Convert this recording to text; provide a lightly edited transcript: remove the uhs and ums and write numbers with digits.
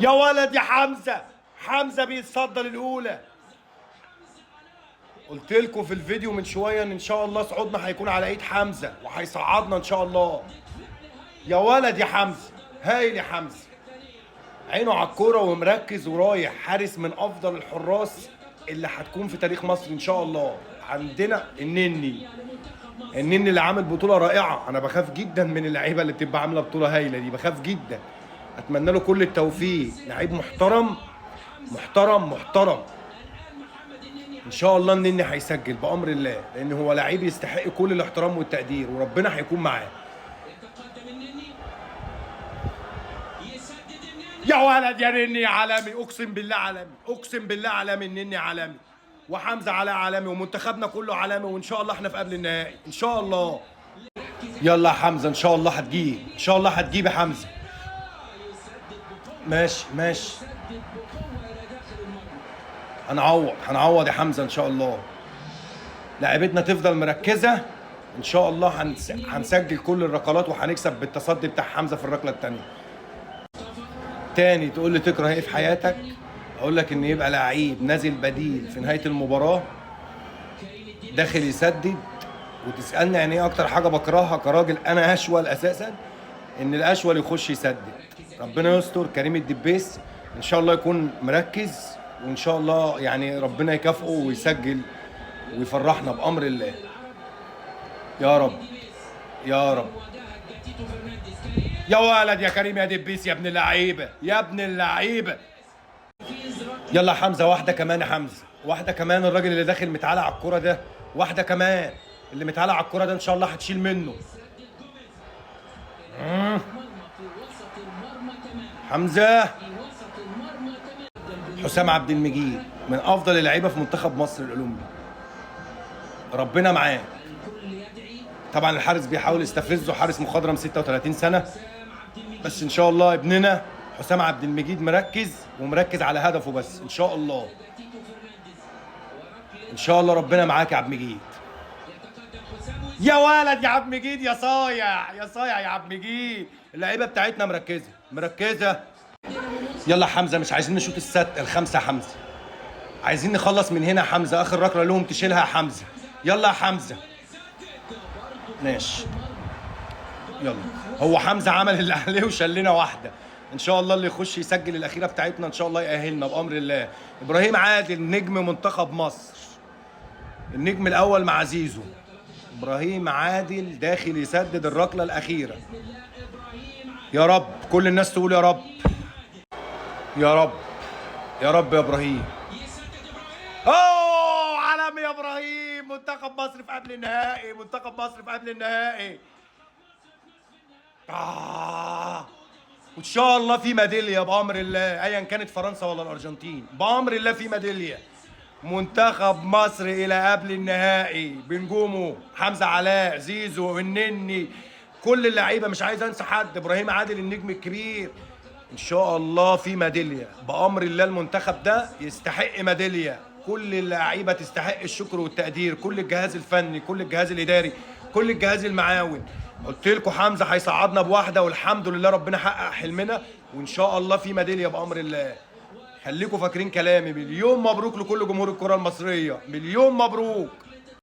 يا ولد يا حمزه، حمزه بيتصدى للاولى. قلت لكم في الفيديو من شويه ان شاء الله صعودنا هيكون على ايد حمزه وهيصعدنا ان شاء الله. يا ولد يا حمزه، هايل يا حمزه، عينه على الكوره ومركز ورايح. حارس من افضل الحراس اللي هتكون في تاريخ مصر ان شاء الله. عندنا النني اللي عامل بطوله رائعه. انا بخاف جدا من اللعيبه اللي بتبقى عامله بطوله هايله دي، بخاف جدا. اتمنى له كل التوفيق، لعيب محترم محترم محترم. ان شاء الله النني هيسجل بامر الله، لان هو لعيب يستحق كل الاحترام والتقدير، وربنا هيكون معاه. يا ولد يا نني يا عالمي، اقسم بالله عالمي، اقسم بالله عالمي. النني عالمي وحمزه علاء عالمي ومنتخبنا كله عالمي، وان شاء الله احنا في قبل النهائي ان شاء الله. يلا يا حمزه، ان شاء الله هتجيب، ان شاء الله هتجيب يا حمزه. ماشي ماشي، هنعوض يا حمزه ان شاء الله. لاعبتنا تفضل مركزه ان شاء الله. هنسجل كل الركلات وهنكسب بالتصدي بتاع حمزه في الركله الثانيه. تاني تقول لي تكره ايه في حياتك؟ اقول لك ان يبقى لعيب نازل بديل في نهايه المباراه داخل يسدد، وتسالني يعني ايه اكتر حاجه بكرهها كراجل انا اشول اساسا؟ ان الاشول يخش يسدد. ربنا يستر. كريم الدبيس ان شاء الله يكون مركز، وان شاء الله يعني ربنا يكافئه ويسجل ويفرحنا بامر الله. يا رب يا رب. يا ولد يا كريم يا دبيس يا ابن اللعيبه، يا ابن اللعيبه. يلا حمزه، واحده كمان يا حمزه، واحده كمان. الراجل اللي داخل متعالى على الكوره ده، واحده كمان. اللي متعالى على الكوره ده ان شاء الله هتشيل منه. حمزه. حسام عبد المجيد من افضل اللعيبه في منتخب مصر الاولمبي، ربنا معاه. طبعا الحارس بيحاول يستفزه، حارس مخضرم 36 سنه، بس ان شاء الله ابننا حسام عبد المجيد مركز على هدفه بس. ان شاء الله ان شاء الله ربنا معاك يا عبد المجيد. يا ولد يا عبد المجيد، يا صايع يا صايع يا عبد المجيد. اللعيبه بتاعتنا مركزه. يلا حمزه، مش عايزين نشوط الخمسه يا حمزه، عايزين نخلص من هنا يا حمزه. اخر ركله لهم تشيلها يا حمزه. يلا يا حمزه. ماشي يلا. هو حمزه عمل اللي عليه وشلنا واحده. ان شاء الله اللي يخش يسجل الاخيره بتاعتنا ان شاء الله يأهلنا بامر الله. ابراهيم عادل نجم منتخب مصر، النجم الاول مع زيزو. ابراهيم عادل داخل يسدد الركله الاخيره. يا رب كل الناس تقول يا رب يا رب يا رب. يا ابراهيم، اوه عالمي يا ابراهيم. منتخب مصر في قبل النهائي، منتخب مصر في قبل النهائي. وان شاء الله في ميداليه بامر الله، ايا كانت فرنسا ولا الارجنتين، بامر الله في ميداليه. منتخب مصر الى قبل النهائي بنجومه حمزه علاء، زيزو، النني، كل اللعيبه، مش عايز انسى حد. ابراهيم عادل النجم الكبير. ان شاء الله في ميداليه بامر الله. المنتخب ده يستحق ميداليه، كل اللعيبه تستحق الشكر والتقدير، كل الجهاز الفني، كل الجهاز الاداري، كل الجهاز المعاون. قلت لكم حمزه هيصعدنا بواحده، والحمد لله ربنا حقق حلمنا، وان شاء الله في ميداليه بامر الله. خليكم فاكرين كلامي. مليون مبروك لكل جمهور الكره المصريه، مليون مبروك.